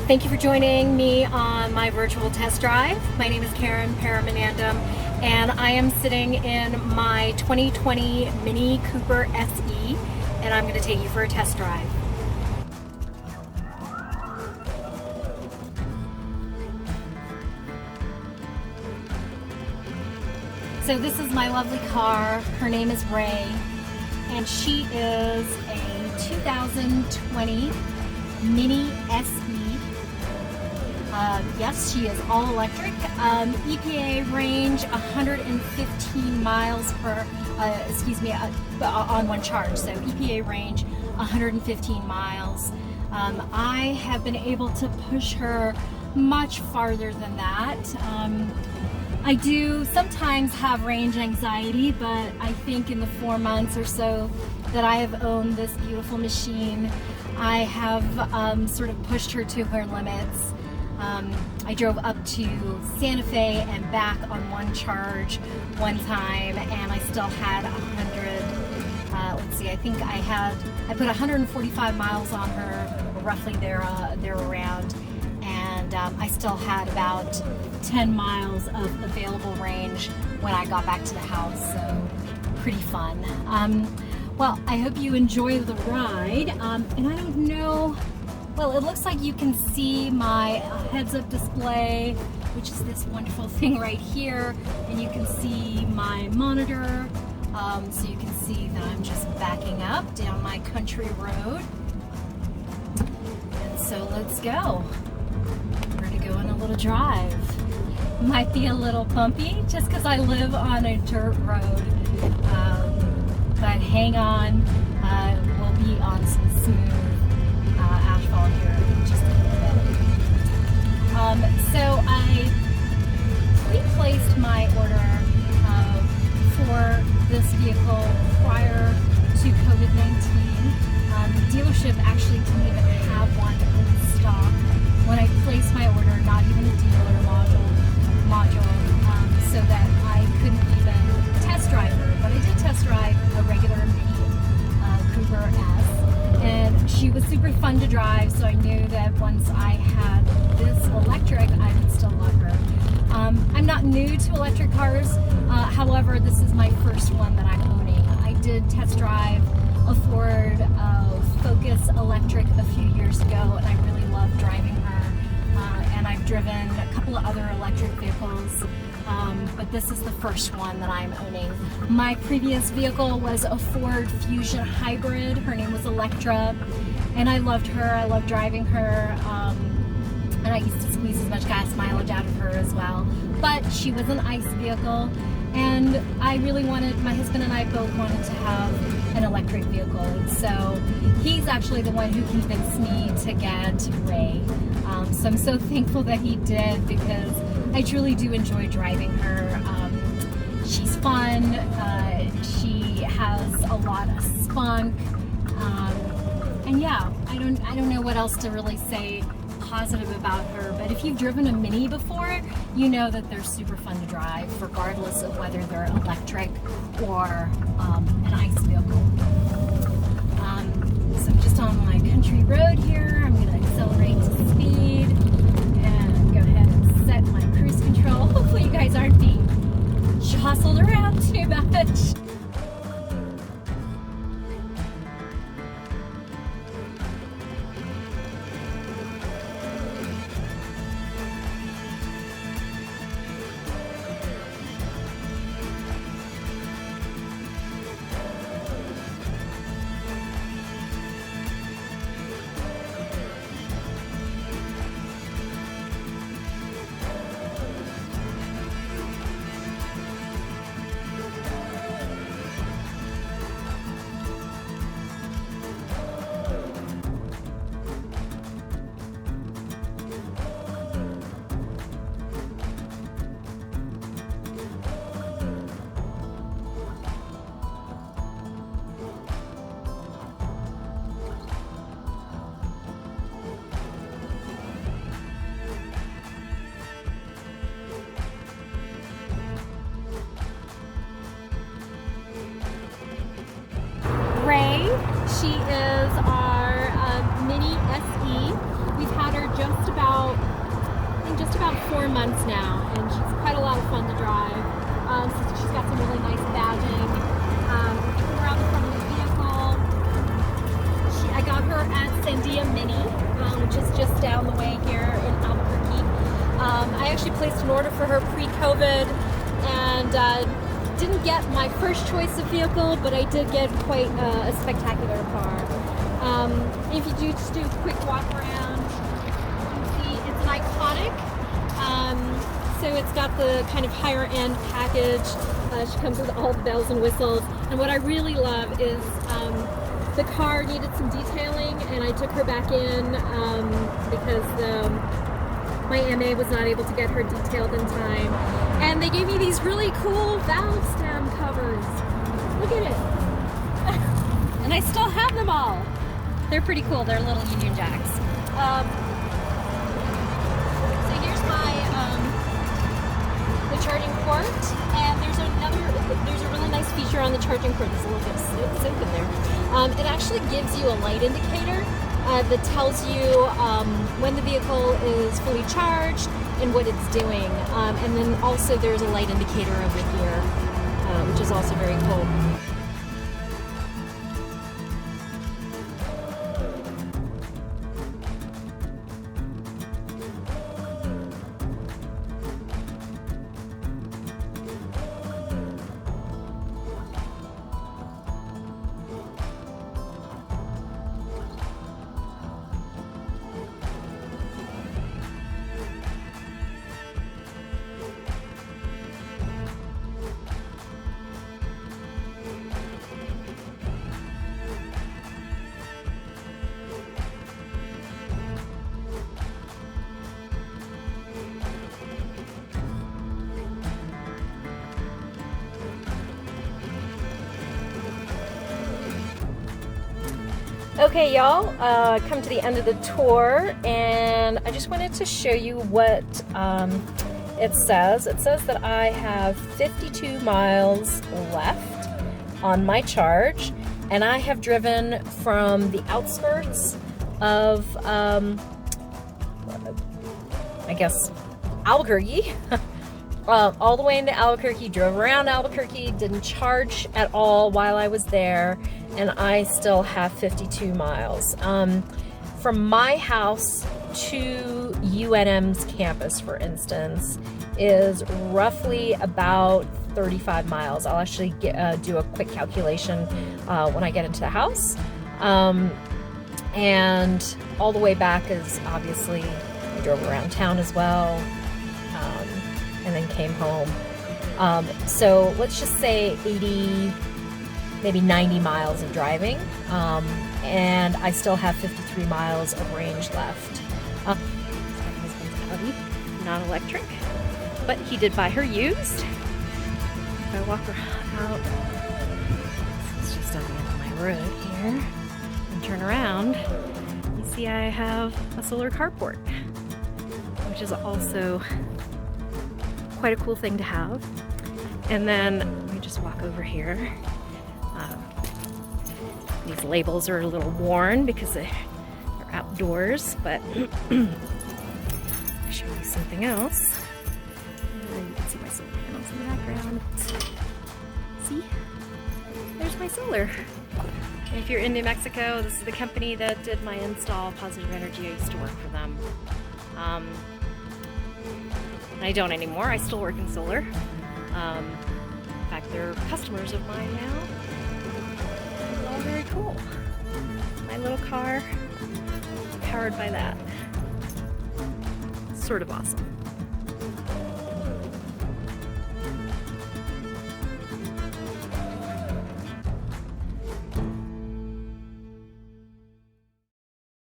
Thank you for joining me on my virtual test drive. My name is Karen Paramanandam, and I am sitting in my 2020 Mini Cooper SE, and I'm going to take you for a test drive. So this is my lovely car. Her name is Ray, and she is a 2020 Mini SE. Yes, she is all electric. EPA range 115 miles per, on one charge. So EPA range 115 miles. I have been able to push her much farther than that. I do sometimes have range anxiety, but I think in the 4 months or so that I have owned this beautiful machine, I have sort of pushed her to her limits. I drove up to Santa Fe and back on one charge one time, and I still had 100, let's see, I think I put 145 miles on her, roughly there around, and I still had about 10 miles of available range when I got back to the house, so pretty fun. Well, I hope you enjoy the ride, and I don't know, well, it looks like you can see my heads-up display, which is this wonderful thing right here, and you can see my monitor, so you can see that I'm just backing up down my country road. And so let's go. We're gonna go on a little drive. Might be a little bumpy just because I live on a dirt road, but hang on, we'll be on some smooth asphalt here in just a little bit. So I pre-placed my order for this vehicle prior to COVID-19. The dealership actually didn't even have one in stock when I placed my order, not even a dealer module, so that I couldn't even test drive her. But I did test drive a regular Mini Cooper S. And she was super fun to drive, so I knew that once I had this electric, I would still love her. I'm not new to electric cars, however, this is my first one that I'm owning. I did test drive a Ford Focus electric a few years ago, and I really love driving her. And I've driven a couple of other electric vehicles, but this is the first one that I'm owning. My previous vehicle was a Ford Fusion Hybrid. Her name was Electra, and I loved her. I loved driving her, and I used to squeeze as much gas mileage out of her as well. But she was an ICE vehicle, and I really wanted, my husband and I both wanted to have an electric vehicle. So he's actually the one who convinced me to get Ray. So I'm so thankful that he did, because I truly do enjoy driving her. She's fun, she has a lot of spunk, and yeah, I don't know what else to really say positive about her, but if you've driven a Mini before, you know that they're super fun to drive, regardless of whether they're electric or an ICE vehicle. So I'm just on my country road here. I'm going to accelerate to speed and go ahead and set my cruise control. Hopefully you guys aren't being jostled around too much. Ray. She is our Mini SE. We've had her just about 4 months now, and she's quite a lot of fun to drive. So she's got some really nice badging. Around the front of the vehicle. I got her at Sandia Mini, which is just down the way here in Albuquerque. I actually placed an order for her pre-COVID, and didn't get my first choice of vehicle, but I did get quite a spectacular car. If you do just do a quick walk around, you can see it's an iconic. So it's got the kind of higher end package. She comes with all the bells and whistles. And what I really love is the car needed some detailing, and I took her back in because my MA was not able to get her detailed in time. And they gave me these really cool valve stem covers. Look at it. And I still have them all. They're pretty cool. They're little Union Jacks. So here's my the charging port, and there's a really nice feature on the charging port. There's a little bit of soap in there. It actually gives you a light indicator that tells you when the vehicle is fully charged and what it's doing. And then also there's a light indicator over here, which is also very cool. Okay, y'all, come to the end of the tour, and I just wanted to show you what it says. It says that I have 52 miles left on my charge, and I have driven from the outskirts of, I guess, Albuquerque, all the way into Albuquerque, drove around Albuquerque, didn't charge at all while I was there, and I still have 52 miles. From my house to UNM's campus, for instance, is roughly about 35 miles. I'll actually do a quick calculation when I get into the house. And all the way back is obviously, I drove around town as well, and then came home. So let's just say 80, maybe 90 miles of driving, and I still have 53 miles of range left. My husband's Audi, not electric, but he did buy her used. If I walk her out, it's just on the end of my road here, and turn around, you see I have a solar carport, which is also quite a cool thing to have. And then let me just walk over here. These labels are a little worn because they're outdoors, but I'll show you something else. And you can see my solar panels in the background. See? There's my solar. And if you're in New Mexico, this is the company that did my install, Positive Energy. I used to work for them. I don't anymore. I still work in solar. In fact, they're customers of mine now. It's all very cool. My little car, powered by that. Sort of awesome.